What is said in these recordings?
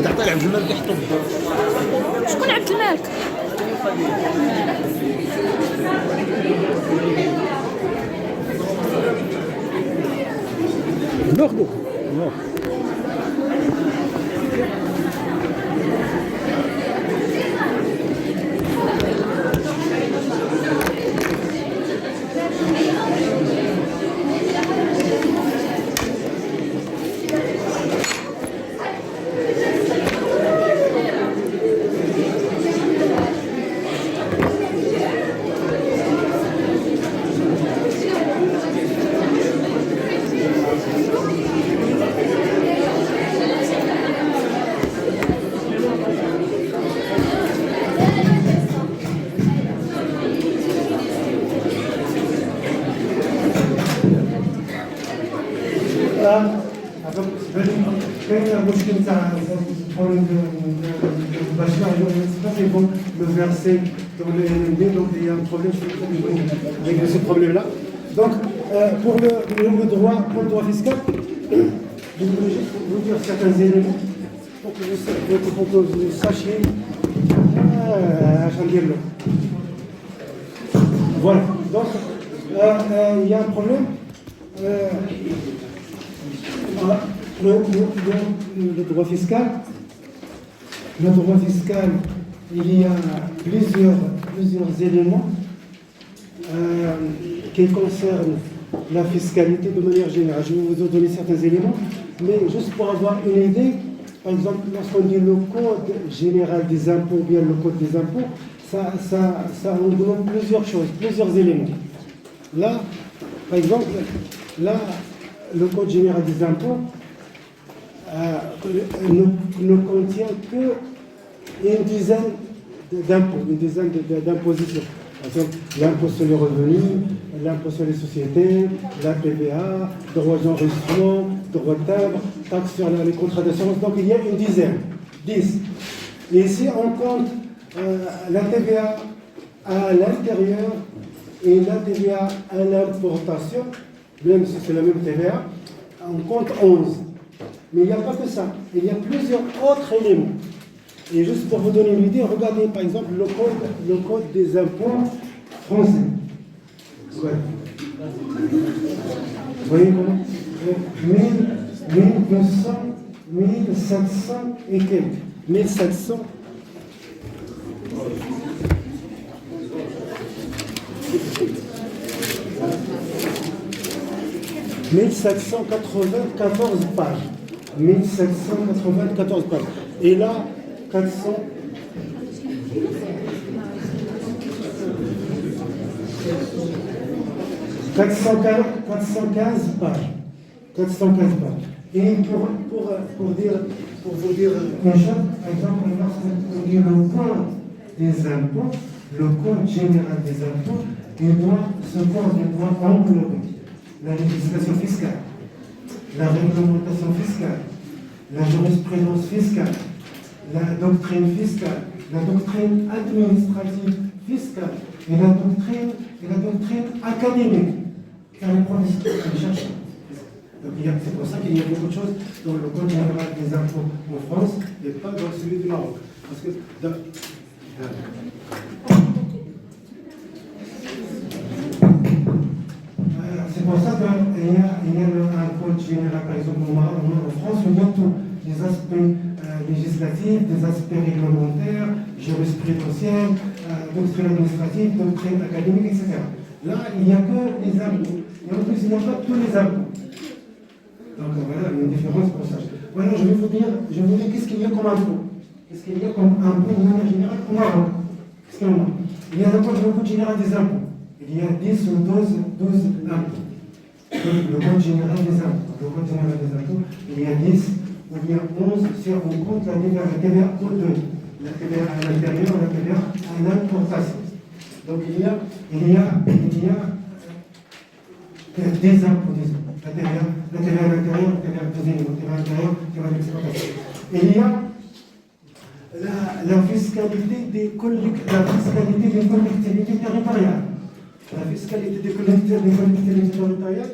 تعطي عبد الملك يحطو شكون عبد الملك؟ ناخذو كاين مشكل تاع البروبليم باش نعملوا سي بون لو فيرسي dans le LNB, donc il y a un problème avec ce problème-là. Donc, pour le droit fiscal, je voudrais juste vous dire certains éléments pour que vous sachiez. Voilà. Donc, il y a un problème. Le droit fiscal. Le droit fiscal, il y a plusieurs éléments qui concernent la fiscalité de manière générale. Je vais vous donner certains éléments, mais juste pour avoir une idée, par exemple, lorsqu'on dit le code général des impôts, ou bien le code des impôts, ça englobe plusieurs choses, plusieurs éléments. Là, par exemple, le code général des impôts ne contient que une dizaine d'impôts, une dizaine d'impositions. Par exemple, l'impôt sur les revenus, l'impôt sur les sociétés, la TVA, droit d'enregistrement, droit de timbre, taxe sur les contrats d'assurance. Donc il y a une dizaine, 10. Et ici, on compte la TVA à l'intérieur et la TVA à l'importation, même si c'est la même TVA, on compte 11. Mais il n'y a pas que ça, il y a plusieurs autres éléments. Et juste pour vous donner une idée, regardez par exemple le code des impôts français. Ouais. Vous voyez comment 1200, 1700 et quelques. 1700. « 1794 pages. 1794 pages. Et là, 415 pages. 415 pages. Et pour vous dire une chose, par exemple, lorsqu'on dit le code des impôts, le code général des impôts, ce code doit englober la législation fiscale, la réglementation fiscale, la jurisprudence fiscale, la doctrine fiscale, la doctrine administrative fiscale et la doctrine académique. Car les professeurs cherchent. Donc c'est pour ça qu'il y a beaucoup de choses dans le code général des impôts en France et pas dans celui du Maroc. Parce que c'est pour ça qu'il y a un code général, par exemple en France, où il y a tout, des aspects législatifs, des aspects réglementaires, jurisprudentiels, doctrine administrative, doctrine académique, etc. Là, il n'y a que les impôts. Et en plus, il n'y a pas tous les impôts. Donc voilà, il y a une différence pour ça. Voilà, je vais vous dire qu'est-ce qu'il y a comme impôt. Qu'est-ce qu'il y a comme impôt de manière générale au Maroc. Il y a d'abord le code général des impôts. Il y a 10 ou 12 impôts. Le code général des impôts. Le code général des impôts, il y a 10 ou bien 11 si on compte la TVA aux deux. La TVA à l'intérieur, la TVA à l'importation. Donc il y a des impôts, la TVA à l'intérieur, la TVA à l'intérieur, la TVA à l'exportation. Et il y a la fiscalité des collectivités territoriales. La fiscalité des collectivités territoriales.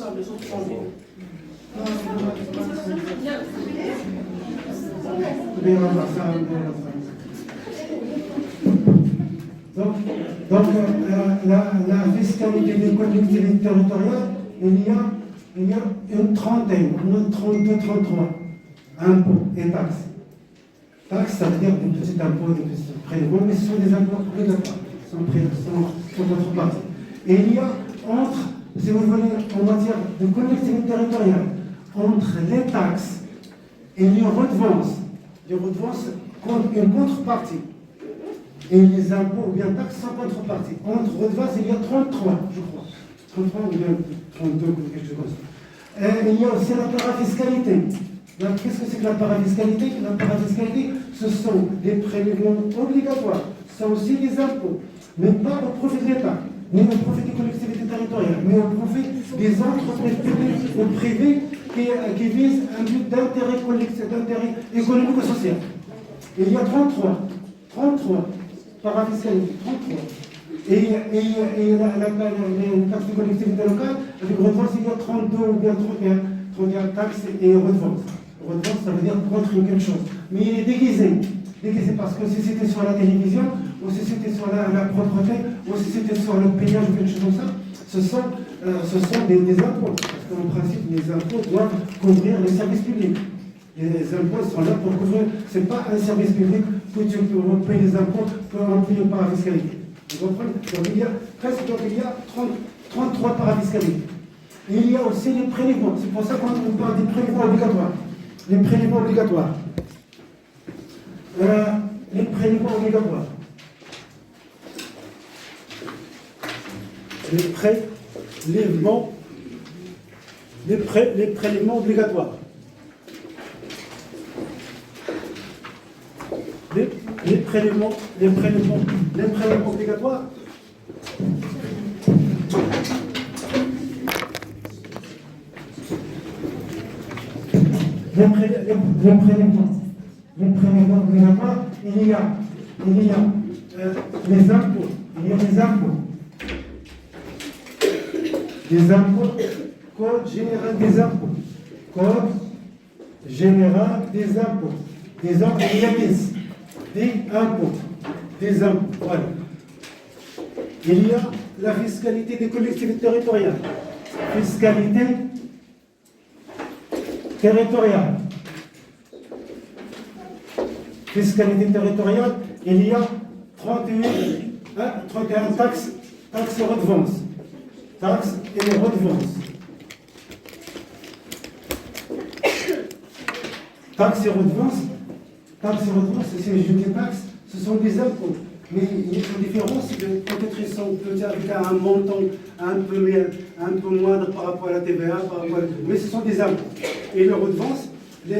La fiscalité des collectivités territoriales, il y a une trentaine, au moins 32, 33 impôts et taxes. Taxes, ça veut dire des petits impôts, des petits prélèvements, mais ce sont des impôts obligatoires, sans contrepartie. Et il y a entre, si vous voulez, en matière de collectivité territoriale, entre les taxes et les redevances comptent une contrepartie. Et les impôts ou bien taxes sans contrepartie. Entre redevances, il y a 33, je crois. 33 ou bien 32, quelque chose comme ça. Et il y a aussi la parafiscalité. Qu'est-ce que c'est que la parafiscalité? La parafiscalité, ce sont des prélèvements obligatoires, ce sont aussi des impôts, mais pas au profit de l'État, ni au profit des collectivités territoriales, mais au profit des entreprises publiques ou privées qui visent un but d'intérêt collectif, d'intérêt économique ou social. Et il y a 33 parafiscalité, 33. Et la taxe de collectivité locale, avec redevance, il y a 32 ou bien 31 taxes et redevances. Redevance, ça veut dire contre quelque chose. Mais il est déguisé. Déguisé parce que si c'était sur la télévision, ou si c'était sur la propreté, ou si c'était sur le payage ou quelque chose comme ça, ce sont des impôts. Parce qu'en principe, les impôts doivent couvrir les services publics. Les impôts sont là pour couvrir. Ce n'est pas un service public où tu peux payer les impôts pour remplir par la fiscalité. Vous comprenez? Donc il y a 33 parafiscalités. Et il y a aussi les prélèvements. C'est pour ça qu'on parle des prélèvements obligatoires. Les prélèvements obligatoires. Les prélèvements obligatoires. Les prélèvements obligatoires. Les prélèvements obligatoires. Les prélèvements obligatoires, il y a les impôts. Il y a les impôts. Les impôts, code général des impôts. Code général des impôts. Des impôts, il y a des impôts. Voilà. Il y a la fiscalité des collectivités territoriales. Fiscalité territoriale. Fiscalité territoriale, il y a 31 taxes et redevances. Taxes et redevances. Taxes et redevances, c'est je dis taxes, ce sont des impôts. Mais il y a une différence, c'est que peut-être ils sont avec un montant un peu moindre par rapport à la TVA, mais ce sont des impôts. Et les redevances, les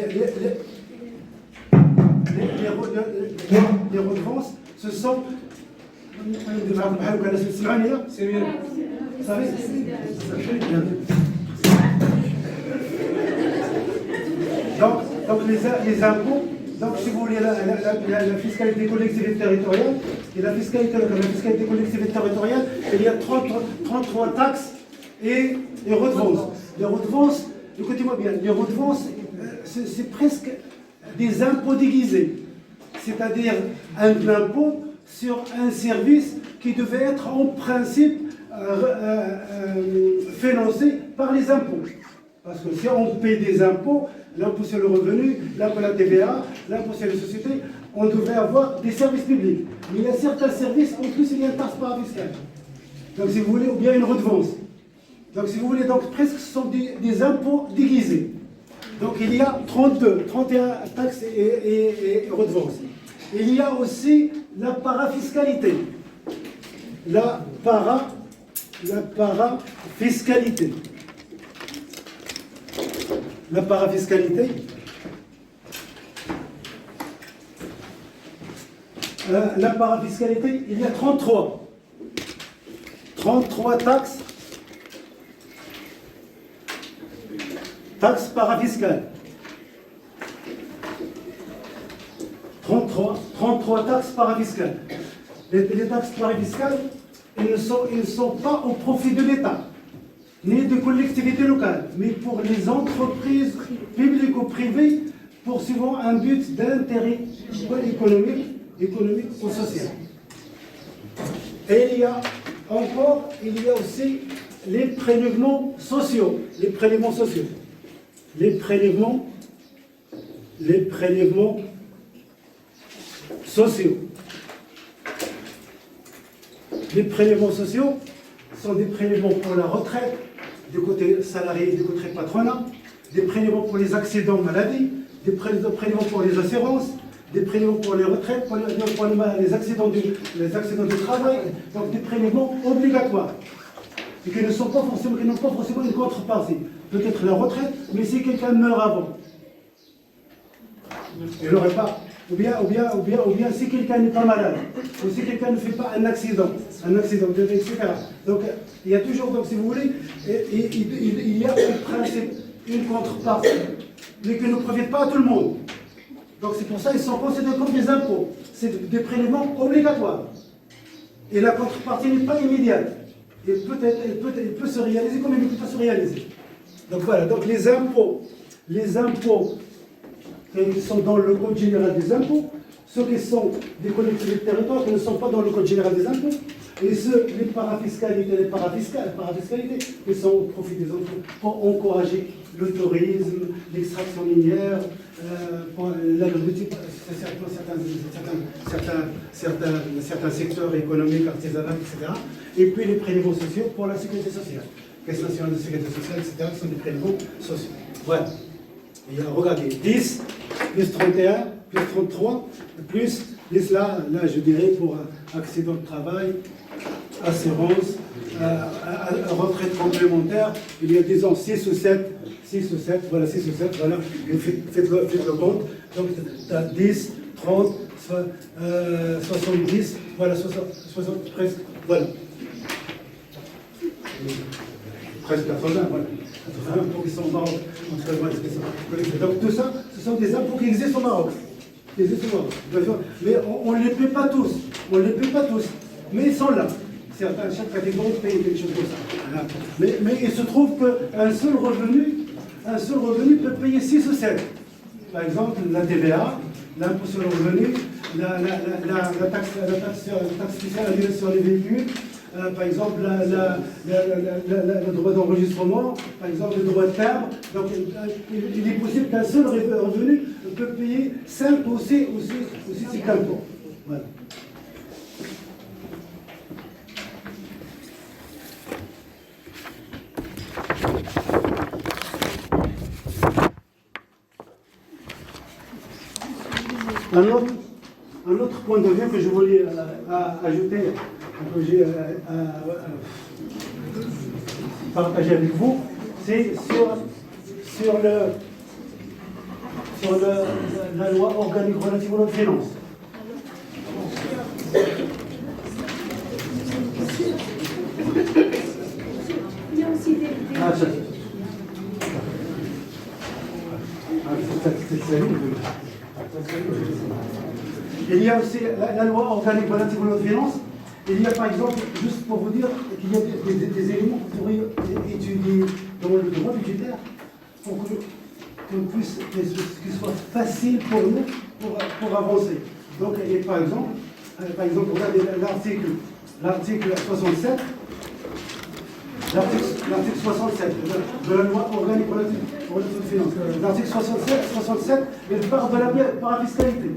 redevances, ce sont... C'est mieux. Vous savez, donc les impôts, donc si vous voulez la fiscalité des collectivités territoriales et la fiscalité des collectivités territoriales, il y a 33 taxes et redevances. Les redevances, écoutez-moi bien, les redevances, c'est presque des impôts déguisés. C'est-à-dire un impôt sur un service qui devait être en principe financé par les impôts. Parce que si on paie des impôts, l'impôt sur le revenu, l'impôt à la TVA, l'impôt sur les sociétés, on devait avoir des services publics. Mais il y a certains services, en plus il y a une taxe parafiscale. Donc si vous voulez, ou bien une redevance. Donc si vous voulez, donc presque ce sont des impôts déguisés. Donc il y a 31 taxes et redevances. Il y a aussi la parafiscalité. La parafiscalité. La parafiscalité. La parafiscalité, il y a 33 taxes. Taxes parafiscales. 33 taxes parafiscales. Les taxes parafiscales, elles ne sont pas au profit de l'État. ni de collectivités locales, mais pour les entreprises publiques ou privées poursuivant un but d'intérêt économique ou social. Et il y a aussi les prélèvements sociaux. Les prélèvements sociaux. Les prélèvements sociaux. Les prélèvements sociaux sont des prélèvements pour la retraite, du côté salarié et du côté patronat, des prélèvements pour les accidents maladie, des prélèvements pour les assurances, des prélèvements pour les retraites, pour les accidents de travail, donc des prélèvements obligatoires. Et qui n'ont pas forcément une contrepartie. Peut-être la retraite, mais si quelqu'un meurt avant, il n'aurait pas. Ou bien si quelqu'un n'est pas malade, ou si quelqu'un ne fait pas un accident, etc. Donc il y a toujours, donc si vous voulez, il y a en principe une contrepartie, mais qui ne profite pas à tout le monde. Donc c'est pour ça qu'ils sont considérés comme des impôts. C'est des prélèvements obligatoires. Et la contrepartie n'est pas immédiate. Il peut se réaliser comme il ne peut pas se réaliser. Donc voilà, donc les impôts qui sont dans le Code général des impôts, ceux qui sont des collectivités territoriales qui ne sont pas dans le Code général des impôts, et les parafiscalités qui sont au profit des impôts pour encourager le tourisme, l'extraction minière, l'agriculture, certains secteurs économiques, artisanaux, etc. Et puis les prélèvements sociaux pour la sécurité sociale. Caisse nationale de sécurité sociale, etc. sont des prélèvements sociaux. Voilà. Et regardez, 10, plus 31, plus 33, plus là je dirais pour accident de travail, assurance, retraite complémentaire, il y a disons 6 ou 7, voilà, faites le compte, donc tu as 10, 30, 70, voilà, 60 presque, voilà. Presque 80, voilà. 80 pour qu'ils sont au Maroc. Donc tout ça, ce sont des impôts qui existent au Maroc. Mais on ne les paie pas tous. Mais ils sont là. Chaque catégorie paye quelque chose comme ça. Voilà. Mais il se trouve qu'un seul revenu peut payer 6 ou 7. Par exemple, la TVA, l'impôt sur le revenu, la taxe fiscale annulée sur les véhicules, par exemple le droit d'enregistrement, par exemple le droit de timbre. Donc il est possible qu'un seul revenu peut payer 5 ou 6 impôts. Voilà. Un autre point de vue que je voulais ajouter, que j'ai partagé avec vous, c'est sur la loi organique relative aux lois de finances. Il y a aussi des... Il y a aussi la loi organique relative aux lois de finances. Il y a par exemple, juste pour vous dire, qu'il y a des éléments que vous pourriez étudier dans le droit budgétaire pour qu'il soit facile pour nous pour avancer. Donc, par exemple, regardez l'article 67. L'article 67 de la loi organique relative aux finances. L'article 67, il parle de la parafiscalité.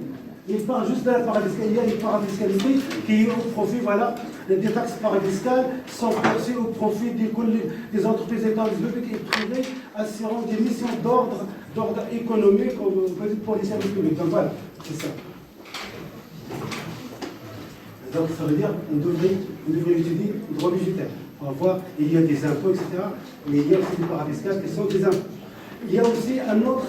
Il parle juste de la parafiscalité. Il y a une parafiscalité qui est au profit, voilà, des taxes parafiscales sont versées au profit des entreprises état publiques et privées assurant des missions d'ordre économique pour les services publics. Donc voilà, c'est ça. Donc ça veut dire qu'on devrait étudier le droit budgétaire. On va voir, il y a des impôts, etc. Mais il y a aussi des parafiscales qui sont des impôts. Il y a aussi un autre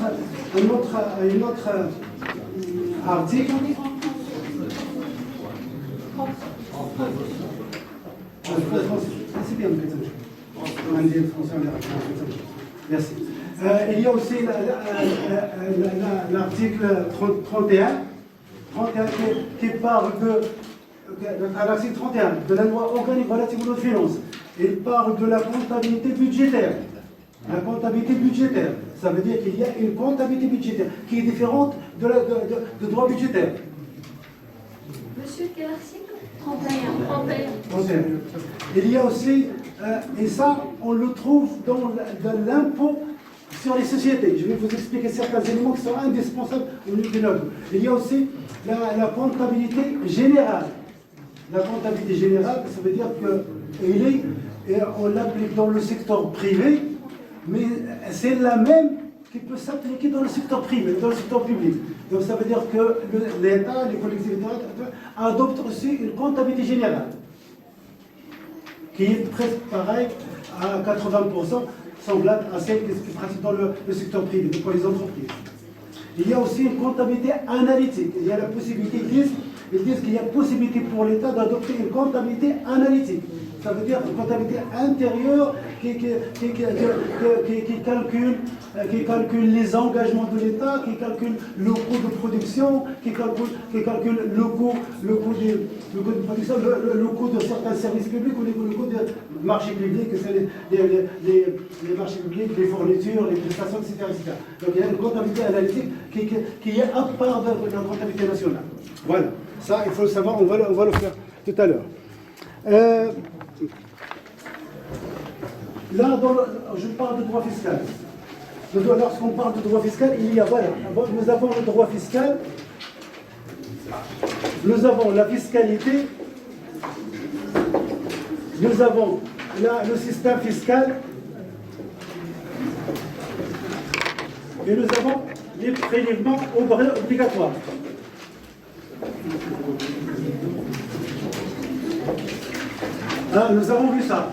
article. C'est bien, merci. Il y a aussi l'article 31 qui parle à l'article 31 de la loi organique relative aux lois de finances. il parle de la comptabilité budgétaire. La comptabilité budgétaire, ça veut dire qu'il y a une comptabilité budgétaire qui est différente de droit budgétaire. Monsieur, quel article 31. Il y a aussi, et ça, on le trouve dans l'impôt sur les sociétés. Je vais vous expliquer certains éléments qui sont indispensables au niveau de l'ordre. Il y a aussi la comptabilité générale. La comptabilité générale, ça veut dire qu'on l'applique dans le secteur privé, mais c'est la même qui peut s'appliquer dans le secteur privé, dans le secteur public. Donc ça veut dire que l'État, les collectivités adoptent aussi une comptabilité générale, qui est presque pareille à 80%, semblable à celle qui se pratique dans le secteur privé, pour les entreprises. Il y a aussi une comptabilité analytique. Il y a la possibilité, ils disent qu'il y a possibilité pour l'État d'adopter une comptabilité analytique. Ça veut dire une comptabilité intérieure qui calcule les engagements de l'État, qui calcule le coût de production, qui calcule le coût de production, le coût de certains services publics ou le coût des marchés publics, c'est les marchés publics, les fournitures, les prestations, etc., etc. Donc il y a une comptabilité analytique qui est à part de la comptabilité nationale. Voilà, ça il faut le savoir, on va le faire tout à l'heure. Là, je parle de droit fiscal. Lorsqu'on parle de droit fiscal, il y a, voilà, nous avons le droit fiscal, nous avons la fiscalité, nous avons le système fiscal, et nous avons les prélèvements obligatoires. Nous avons vu ça.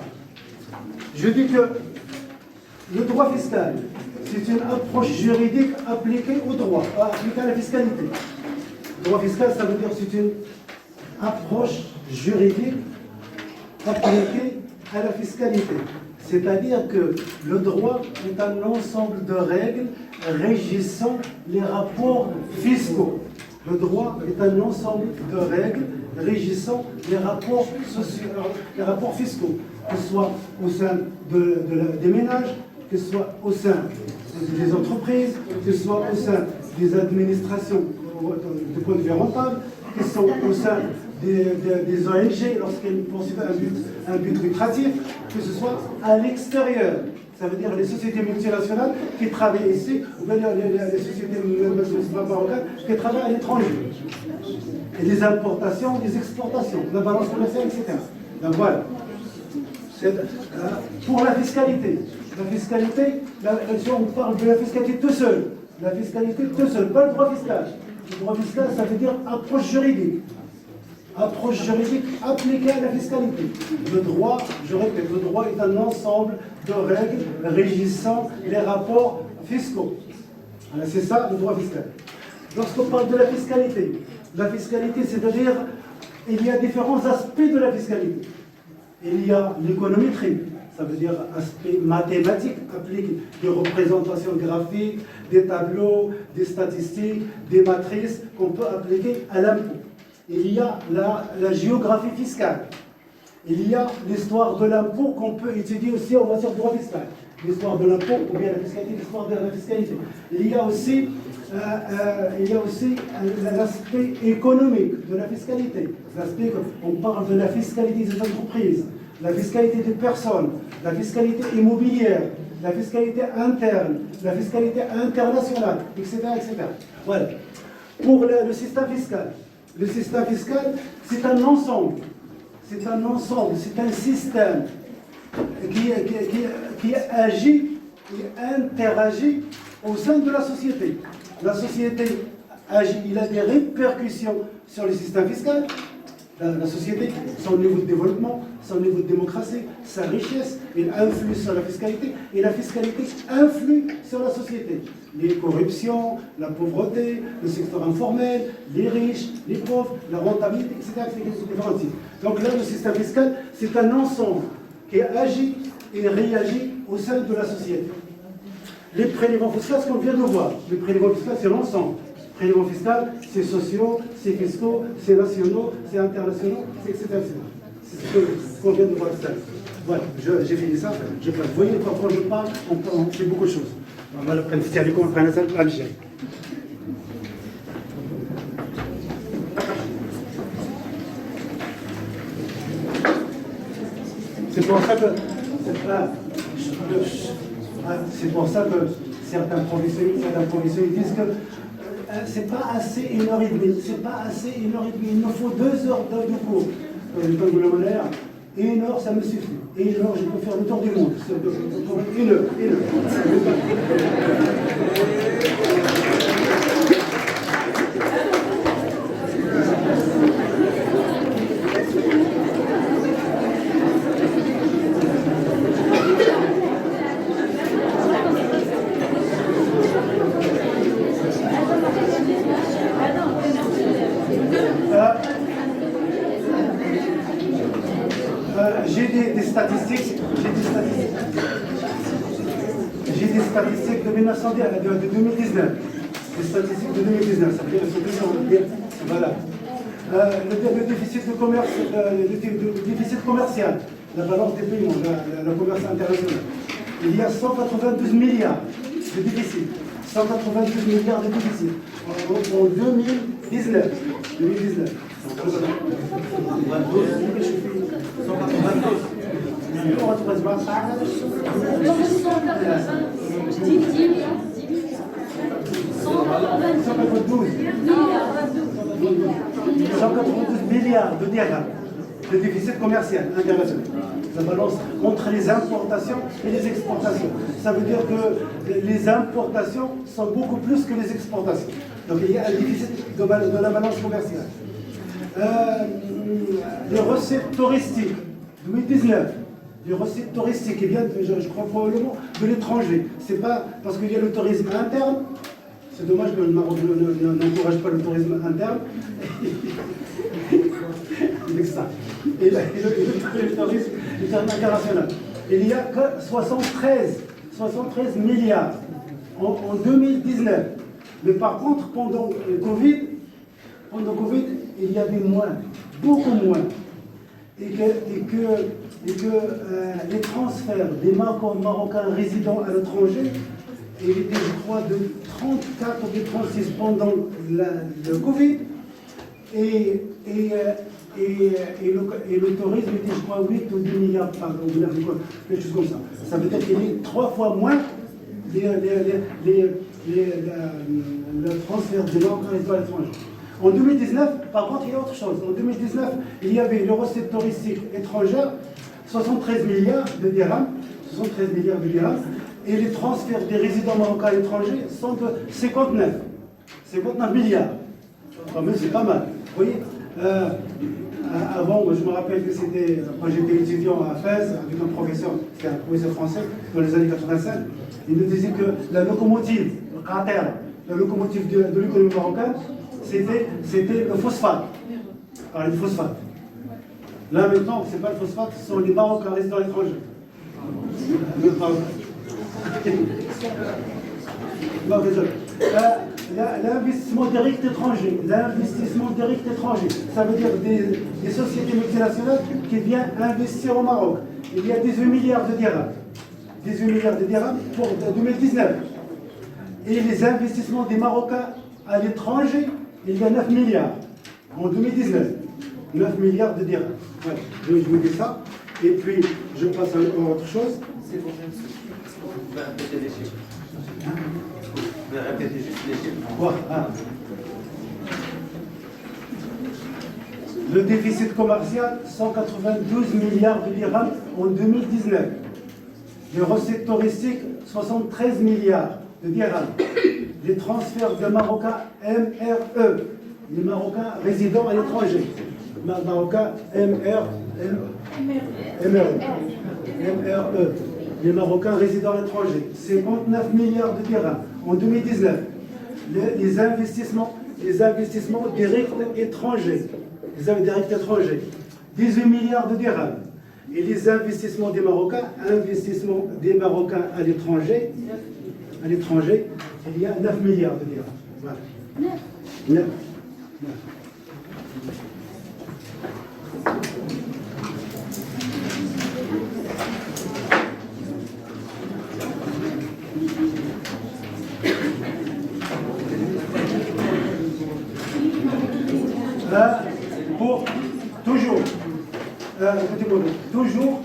Je dis que le droit fiscal, c'est une approche juridique appliquée au droit, appliquée à la fiscalité. Le droit fiscal, ça veut dire que c'est une approche juridique appliquée à la fiscalité. C'est-à-dire que le droit est un ensemble de règles régissant les rapports fiscaux. Le droit est un ensemble de règles régissant les rapports sociaux, les rapports fiscaux, que ce soit au sein des ménages, que ce soit au sein des entreprises, que ce soit au sein des administrations de point de vue rentable, que ce soit au sein des ONG lorsqu'elles poursuivent un but lucratif, que ce soit à l'extérieur. Ça veut dire les sociétés multinationales qui travaillent ici, ou bien les sociétés marocaines qui travaillent à l'étranger. Et les importations, les exportations, la balance commerciale, etc. Donc voilà. Pour la fiscalité, on parle de la fiscalité tout seul. La fiscalité tout seul, pas le droit fiscal. Le droit fiscal, ça veut dire approche juridique. Approche juridique appliquée à la fiscalité. Le droit, je répète, le droit est un ensemble de règles régissant les rapports fiscaux. Voilà, c'est ça le droit fiscal. Lorsqu'on parle de la fiscalité, c'est-à-dire il y a différents aspects de la fiscalité. Il y a l'économétrie, ça veut dire aspect mathématique, applique des représentations graphiques, des tableaux, des statistiques, des matrices qu'on peut appliquer à l'impôt. Il y a la géographie fiscale. Il y a l'histoire de l'impôt qu'on peut étudier aussi en matière de droit fiscal. L'histoire de l'impôt ou bien la fiscalité, l'histoire de la fiscalité. Il y a aussi l'aspect économique de la fiscalité. On parle de la fiscalité des entreprises, la fiscalité des personnes, la fiscalité immobilière, la fiscalité interne, la fiscalité internationale, etc. etc. Voilà. Pour le système fiscal. Le système fiscal, c'est un ensemble. C'est un système qui agit et interagit au sein de la société. La société agit, il a des répercussions sur le système fiscal. La société, son niveau de développement, son niveau de démocratie, sa richesse, il influe sur la fiscalité, et la fiscalité influe sur la société. Les corruptions, la pauvreté, le secteur informel, les riches, les pauvres, la rentabilité, etc. Donc là, le système fiscal, c'est un ensemble qui agit et réagit au sein de la société. Les prélèvements fiscaux, ce qu'on vient de voir, les prélèvements fiscaux, c'est l'ensemble. Prélèvements fiscaux, c'est sociaux, c'est fiscaux, c'est nationaux, c'est internationaux, etc. C'est ce qu'on vient de voir. Voilà, j'ai fini ça. Vous voyez, quand je parle, on fait beaucoup de choses. On va le prendre, c'est à l'école, on prend la salle à l'Algérie. C'est pour ça que certains professeurs disent que c'est pas assez 1h30, c'est pas assez 1h30, il me faut 2 heures de cours. Comme vous le voulez, et 1 heure ça me suffit. Et 1 heure je peux faire le tour du monde. 1 heure. J'ai des statistiques de 2019. Des statistiques de 2019, ça veut dire qu'elles sont voilà. Le déficit de commerce, le déficit commercial, la balance des paiements, le commerce international. Il y a 192 milliards de déficit. 192 milliards de déficit en 2019. Milliards de dirhams de déficit commercial international. Ça balance entre les importations et les exportations. Ça veut dire que les importations sont beaucoup plus que les exportations. Donc il y a un déficit de la balance commerciale. Les recettes touristiques, 2019, les recettes touristiques qui viennent, je crois probablement, de l'étranger. C'est pas parce qu'il y a le tourisme interne. C'est dommage que le Maroc n'encourage pas le tourisme interne. Et le tourisme international. Il y a que 73 milliards en 2019. Mais par contre, pendant le Covid, il y avait moins, beaucoup moins. Et que les transferts des Marocains résidant à l'étranger, il était, je crois, de 34 ou de 36 pendant le Covid. Et le tourisme était, je crois, 8 ou 10 milliards par an, quelque chose comme ça. Ça veut dire qu'il y a 3 fois moins le transfert des Marocains résidant à l'étranger. En 2019, par contre, il y a autre chose. En 2019, il y avait les recettes touristiques étrangères, 73 milliards de dirhams, et les transferts des résidents marocains à l'étranger sont de 59 milliards. Quand même, c'est pas mal. Vous voyez, avant, je me rappelle que c'était, quand j'étais étudiant à Fès, avec un professeur, c'était un professeur français, dans les années 85, il nous disait que la locomotive, le cratère, la locomotive de l'économie marocaine, c'était le phosphate. Alors, le phosphate. Là, maintenant, ce n'est pas le phosphate, ce sont les Marocains résidant à l'étranger. L'investissement direct étranger. L'investissement direct étranger, ça veut dire des sociétés multinationales qui viennent investir au Maroc. Il y a 18 milliards de dirhams. 18 milliards de dirhams pour 2019. Et les investissements des Marocains à l'étranger, il y a 9 milliards en 2019. 9 milliards de dirhams. Voilà, je vous dis ça. Et puis, je passe à autre chose. C'est bon, vous pouvez répéter les chiffres. Vous pouvez répéter juste les chiffres. Voilà. Le déficit commercial, 192 milliards de dirhams en 2019. Les recettes touristiques, 73 milliards de dirhams. Les transferts de Marocains MRE, les Marocains résidant à l'étranger. Marocains MRE. Les Marocains résidant à l'étranger. 59 milliards de dirhams en 2019. Les investissements directs étrangers. 18 milliards de dirhams. Et les investissements des Marocains à l'étranger, il y a 9 milliards de dirhams. Voilà. 9. écoutez-moi, toujours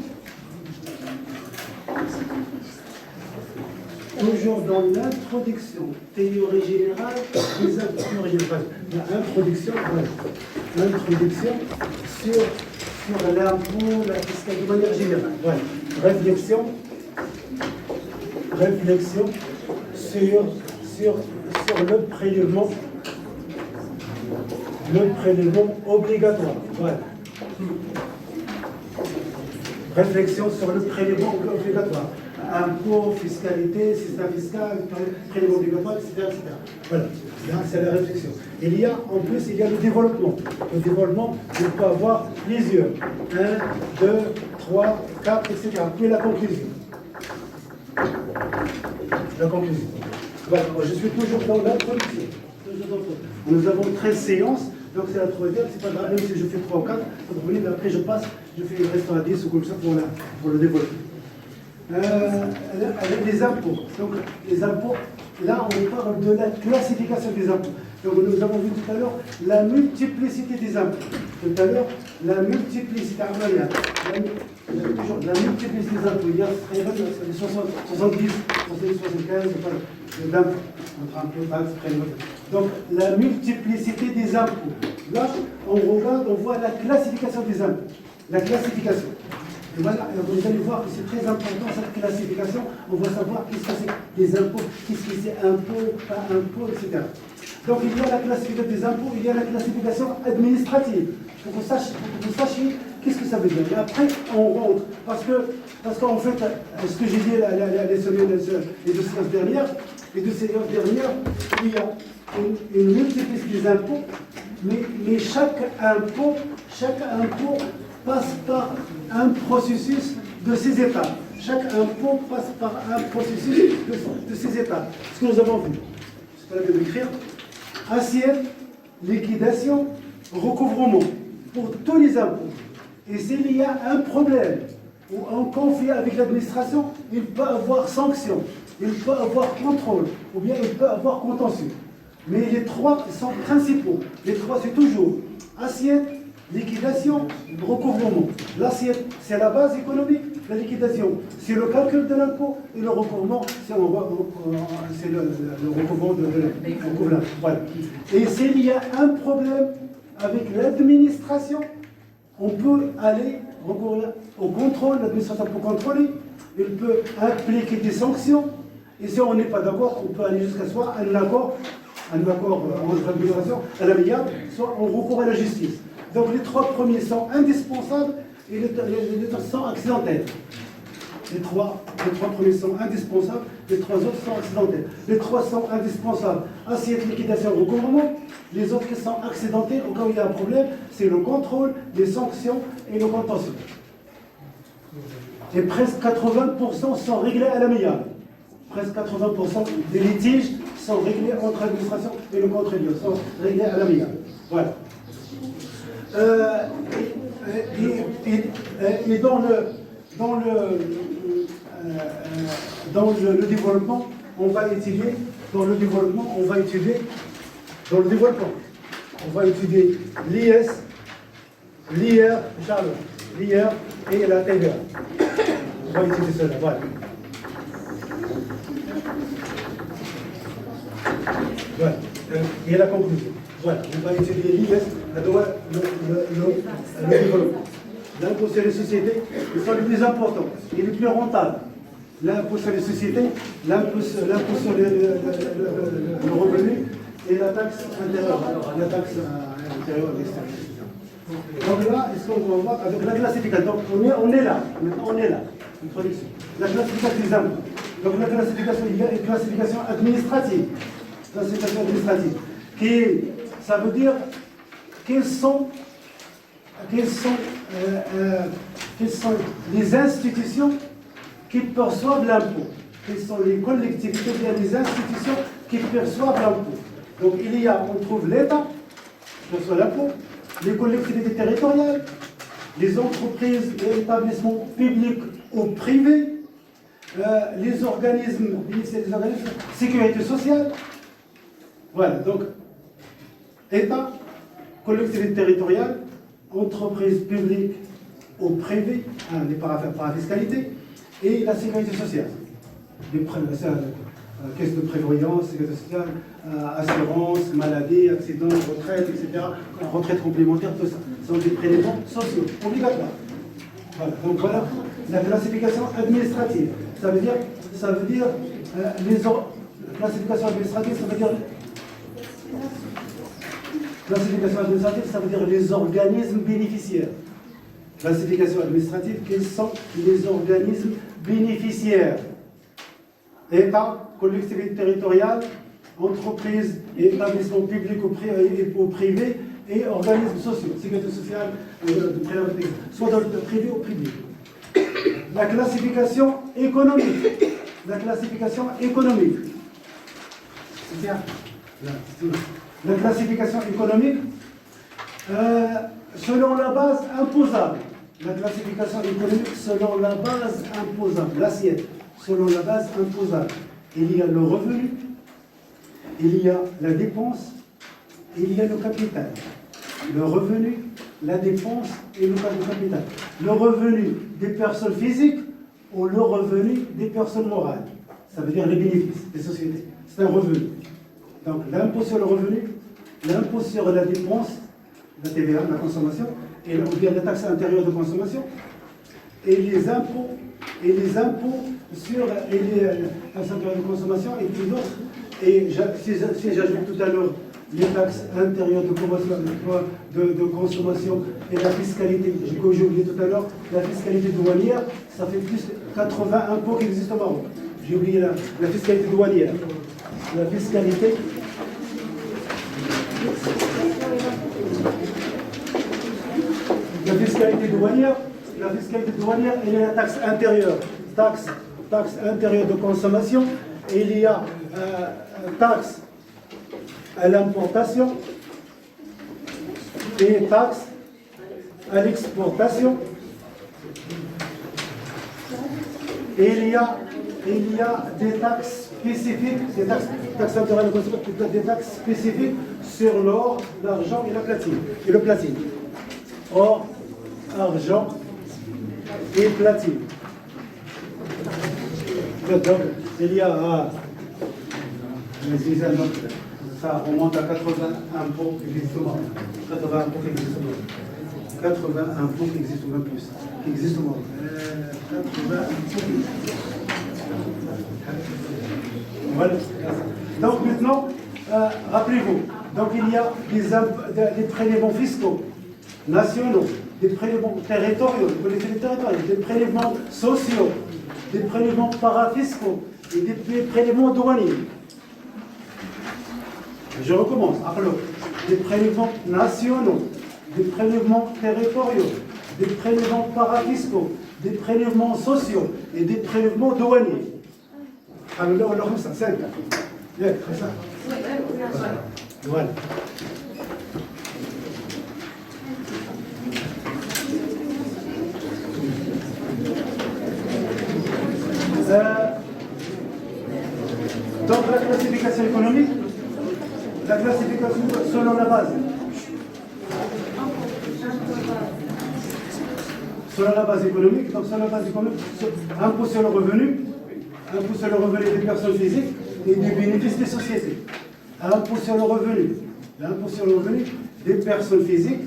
dans l'introduction, théorie générale, les théorie générale, l'introduction, voilà. L'introduction sur l'impôt, la fiscalité de manière générale. Voilà. Réflexion sur le prélèvement obligatoire. Voilà. Réflexion sur le prélèvement obligatoire. Impôt, fiscalité, système fiscal, prélèvement obligatoire, etc. Voilà, c'est la réflexion. Il y a, en plus, il y a le développement. Le développement, il peut avoir plusieurs. 1, 2, 3, 4, etc. Puis la conclusion. Voilà, je suis toujours dans l'introduction. Nous avons 13 séances, donc c'est la troisième, c'est pas grave, même si je fais 3 ou 4, vous voyez, après je passe, je fais le reste à 10 ou comme ça pour le développement. Avec les impôts. Donc les impôts, là on parle de la classification des impôts. Donc nous avons vu tout à l'heure la multiplicité des impôts. Tout à l'heure, la multiplicité, toujours la multiplicité des impôts. Il y a 70, 75, d'impôts. Donc la multiplicité des impôts. Là, on regarde, on voit la classification des impôts. La classification. Et voilà, vous allez voir que c'est très important cette classification. On va savoir qu'est-ce que c'est des impôts, qu'est-ce que c'est impôt, pas impôt, etc. Donc il y a la classification des impôts, il y a la classification administrative. Il faut que vous sachiez qu'est-ce que ça veut dire. Et après, on rentre. Parce qu'en fait, ce que j'ai dit les deux séances dernières, il y a une multiplicité des impôts, mais chaque impôt passe par un processus de ces étapes. Chaque impôt passe par un processus de ces étapes. Ce que nous avons vu, c'est pas la peine d'écrire, assiette, liquidation, recouvrement, pour tous les impôts. Et s'il y a un problème ou un conflit avec l'administration, il peut avoir sanction, il peut avoir contrôle, ou bien il peut avoir contentieux. Mais les trois sont principaux. Les trois, c'est toujours assiette, liquidation, recouvrement. L'assiette, c'est la base économique. La liquidation, c'est le calcul de l'impôt. Et le recouvrement, c'est le recouvrement de l'impôt. Voilà. Et s'il y a un problème avec l'administration, on peut aller recourir au contrôle. L'administration peut contrôler. Il peut appliquer des sanctions. Et si on n'est pas d'accord, on peut aller jusqu'à soit un accord entre l'administration, à l'amiable, soit on recourt à la justice. Donc les trois premiers sont indispensables et les autres sont accidentels. Les trois premiers sont indispensables, les trois autres sont accidentels. Les trois sont indispensables, assiette, liquidation, recouvrement. Les autres qui sont accidentels, au cas où il y a un problème, c'est le contrôle, les sanctions et le contentieux. Et presque 80% sont réglés à l'amiable. Presque 80% des litiges sont réglés entre l'administration et le contribuable, sont réglés à l'amiable. Voilà. Et dans le développement, on va étudier l'IS, l'IR, Charles, l'IR et la TVA. On va étudier cela, voilà. Voilà. Et la conclusion. Voilà, on va étudier l'IS, le développement. L'impôt sur les sociétés, ils sont les plus importants et les plus rentables. L'impôt sur les sociétés, l'impôt sur le revenu et la taxe intérieure. Et extérieure. Donc là, est-ce qu'on va voir avec la classification? Donc on est là, maintenant on est là. Introduction. La classification des impôts. Donc la classification, il y a une classification administrative. Classification administrative. Ça veut dire quelles sont les institutions qui perçoivent l'impôt. Quelles sont les collectivités, bien les institutions qui perçoivent l'impôt. Donc on trouve l'État qui perçoit l'impôt, les collectivités territoriales, les entreprises et établissements publics ou privés, les organismes de sécurité sociale. Voilà, donc État, collectivité territoriale, entreprises publiques au privé, les parafiscalité, et la sécurité sociale. Caisse de prévoyance, sécurité sociale, assurance, maladie, accident, retraite, etc. Retraite complémentaire, tout ça. Ce sont des prélèvements sociaux, obligatoires. Voilà. Donc voilà la classification administrative. Ça veut dire classification administrative, ça veut dire les organismes bénéficiaires. Classification administrative, quels sont les organismes bénéficiaires? État, collectivité territoriale, entreprise et établissements publics ou privés et organismes sociaux, sécurité sociale, soit dans le privé ou privé. La classification économique. La classification économique. La classification économique, selon la base imposable. La classification économique selon la base imposable, l'assiette, selon la base imposable. Il y a le revenu, il y a la dépense, il y a le capital. Le revenu, la dépense et le capital. Le revenu des personnes physiques ou le revenu des personnes morales. Ça veut dire les bénéfices des sociétés. C'est un revenu. Donc l'impôt sur le revenu, l'impôt sur la dépense, la TVA, la consommation, et la taxe intérieure de consommation, et les impôts sur les taxes intérieures de consommation et puis d'autres. Et si j'ajoute tout à l'heure les taxes intérieures de consommation et la fiscalité, que j'ai oublié tout à l'heure, la fiscalité douanière, ça fait plus de 80 impôts qui existent au Maroc. J'ai oublié la fiscalité douanière. La fiscalité. La fiscalité douanière, il y a la taxe intérieure. Taxe intérieure de consommation. Et il y a taxe à l'importation et taxe à l'exportation. Et il y a des taxes spécifiques, taxes intérieures de consommation, des taxes spécifiques sur l'or, l'argent et le platine. Or, argent et platine. Donc, il y a ça remonte à 80 impôts qui existent au Maroc. 80 impôts qui existent au Maroc. 80 impôts qui existent, même plus, qui existent au Maroc. 80 impôts qui existent. Voilà. Donc maintenant, rappelez-vous, donc il y a des prélèvements fiscaux, nationaux, des prélèvements territoriaux, des prélèvements sociaux, des prélèvements parafiscaux et des prélèvements douaniers. Je recommence. Alors, des prélèvements nationaux, des prélèvements territoriaux, des prélèvements parafiscaux, des prélèvements sociaux et des prélèvements douaniers. Alors là, on a ça, 5. Bien, c'est ça. Voilà. Donc la classification économique, la classification selon la base. Selon la base économique, donc selon la base économique, impôt sur le revenu des personnes physiques et des bénéfices des sociétés. Impôt sur le revenu des personnes physiques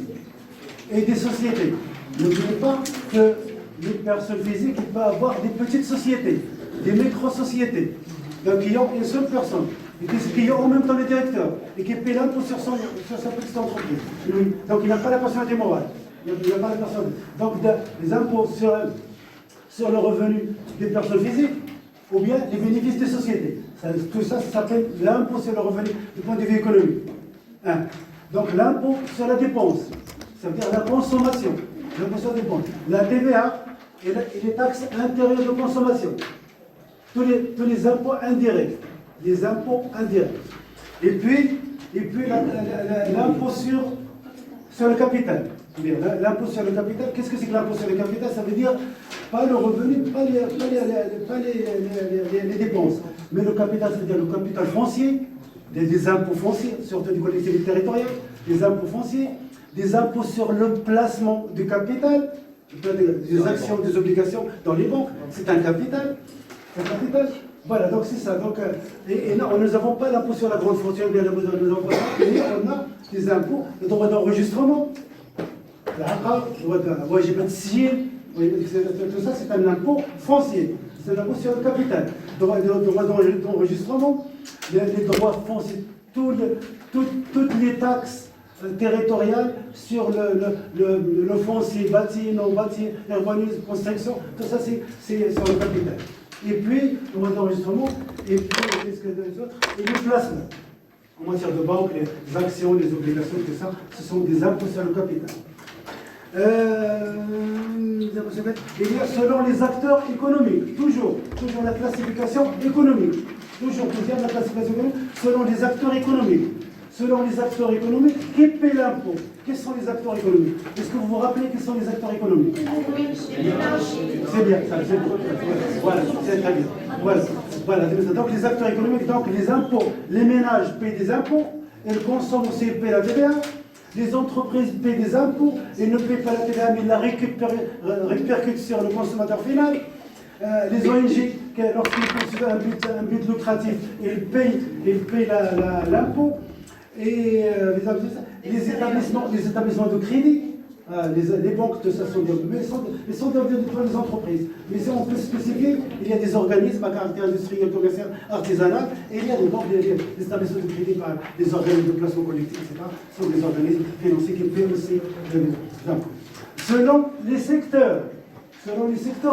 et des sociétés. N'oubliez pas que les personnes physiques, il peut avoir des petites sociétés, des micro-sociétés, donc qui ont une seule personne, et qui ont en même temps le directeur, et qui paient l'impôt sur sa petite entreprise. Donc il n'a pas la personnalité morale. Il n'a pas la personnalité. Donc les impôts sur le revenu des personnes physiques, ou bien les bénéfices des sociétés. Tout ça, ça s'appelle l'impôt sur le revenu du point de vue économique. Donc l'impôt sur la dépense, ça veut dire la consommation. L'impôt sur la dépense. La TVA et les taxes intérieures de consommation. Tous les impôts indirects. Les impôts indirects. Et puis l'impôt sur le capital. L'impôt sur le capital, qu'est-ce que c'est que l'impôt sur le capital? Ça veut dire pas le revenu, pas les dépenses, mais le capital, c'est-à-dire le capital foncier, des impôts fonciers, surtout des collectivités territoriales, des impôts fonciers, des impôts sur le placement du capital, des actions, des obligations dans les banques. C'est un capital. Un capital. Voilà, donc c'est ça. Donc, et non, nous n'avons pas l'impôt sur la grande fortune, bien nous avons pas, mais on a des impôts, le droit d'enregistrement, le droit tout ça, c'est un impôt foncier. C'est un impôt sur le capital. Le droit d'enregistrement, les droits fonciers, toutes les taxes territoriales sur le foncier, bâti, non bâti, urbanisme, construction, tout ça c'est sur le capital. Et puis, le droit d'enregistrement, et puis, et le placement. En matière de banque, les actions, les obligations, tout ça, ce sont des impôts sur le capital. Il y a selon les acteurs économiques, toujours la classification économique, la classification économique, selon les acteurs économiques. Selon les acteurs économiques, qui paie l'impôt? Quels sont les acteurs économiques? Est-ce que vous vous rappelez quels sont les acteurs économiques? C'est bien, ça, c'est bien. Voilà, c'est très bien. Voilà. Donc les acteurs économiques, donc les impôts, les ménages paient des impôts, elles consomment aussi, ils paient la TVA. Les entreprises paient des impôts, elles ne paient pas la TVA, mais ils la répercutent sur le consommateur final. Les ONG, lorsqu'ils poursuivent un but lucratif, ils payent l'impôt. Et les établissements de crédit, les banques, tout ça sont des, mais sont des entreprises. Mais si on peut spécifier, il y a des organismes à caractère industriel, commercial, artisanal, et il y a des banques, des établissements de crédit, des organismes de placement collectif, etc. Ce sont des organismes financiers qui paient aussi des impôts. Selon les secteurs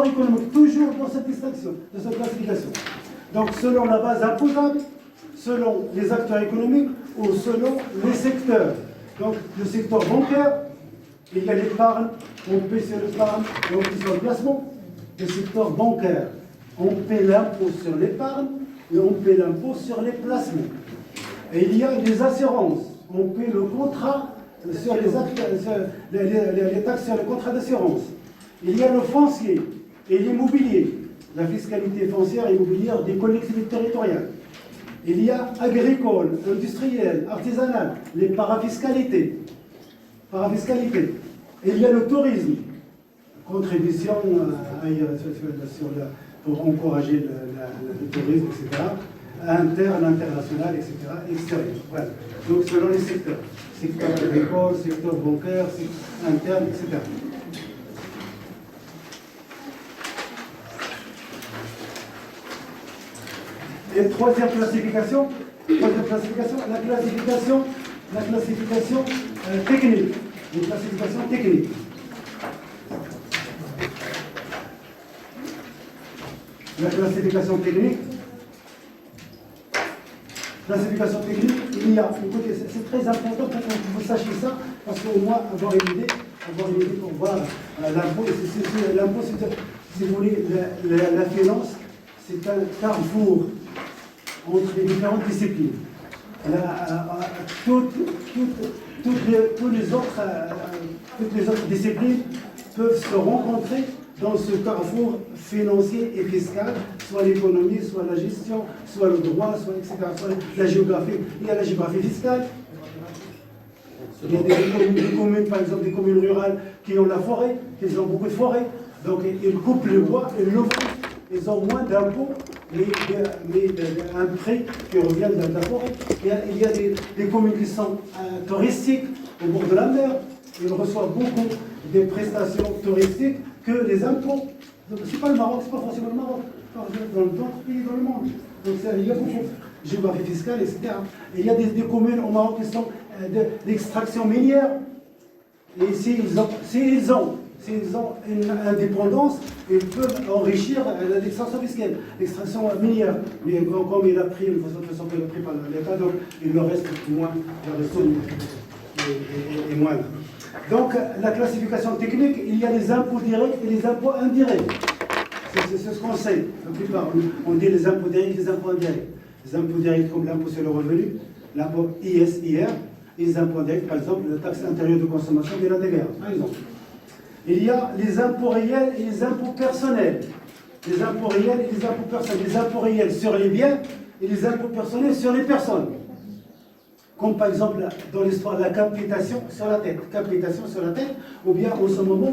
économiques, toujours dans cette distinction, dans cette classification. Donc selon la base imposable, selon les acteurs économiques ou selon les secteurs. Donc le secteur bancaire, il y a l'épargne, on paie sur l'épargne et on paie sur le placement. Le secteur bancaire, on paie l'impôt sur l'épargne et on paie l'impôt sur les placements. Et il y a les assurances, on paie le contrat sur les taxes sur le contrat d'assurance. Il y a le foncier et l'immobilier, la fiscalité foncière et immobilière des collectivités territoriales. Il y a agricole, industriel, artisanal, les parafiscalités. Et il y a le tourisme, contribution pour encourager le tourisme, etc. Interne, international, etc. Extérieur. Voilà. Donc selon les secteurs. Secteur agricole, secteur bancaire, secteur interne, etc. Et troisième classification, la classification technique. Une classification technique. La classification technique. Il y a, écoutez, c'est très important pour que vous sachiez ça, parce qu'au moins avoir une idée pour voir l'impôt. L'impôt, si vous voulez, la finance, c'est un carrefour entre les différentes disciplines. Toutes les autres disciplines peuvent se rencontrer dans ce carrefour financier et fiscal, soit l'économie, soit la gestion, soit le droit, soit etc., soit la géographie. Il y a la géographie fiscale. Il y a des communes, par exemple des communes rurales qui ont la forêt, qui ont beaucoup de forêts. Donc ils coupent le bois, ils le vendent. Ils ont moins d'impôts, mais un prix qui revient de la forêt. Il y a des communes qui sont touristiques au bord de la mer. Ils reçoivent beaucoup des prestations touristiques que les impôts. C'est pas le Maroc, c'est pas forcément le Maroc. Dans d'autres pays dans le monde. Donc il y a beaucoup de géographie fiscale, etc. Et il y a des communes au Maroc qui sont d'extraction minière. Et s'ils ont une indépendance, ils peuvent enrichir l'extraction fiscale, l'extraction minière. Mais comme il a pris, de toute façon, il a pris par l'État, donc il leur reste moins, la ressource est moindre. Donc, la classification technique, il y a les impôts directs et les impôts indirects. C'est ce qu'on sait, la plupart. On dit les impôts directs et les impôts indirects. Les impôts directs comme l'impôt sur le revenu, l'impôt IS-IR, et les impôts indirects, par exemple, la taxe intérieure de consommation et la TVA, par exemple. Il y a les impôts réels et les impôts personnels. Les impôts réels et les impôts personnels. Les impôts réels sur les biens et les impôts personnels sur les personnes. comme par exemple dans l'histoire de la capitation sur la tête, ou bien au ce moment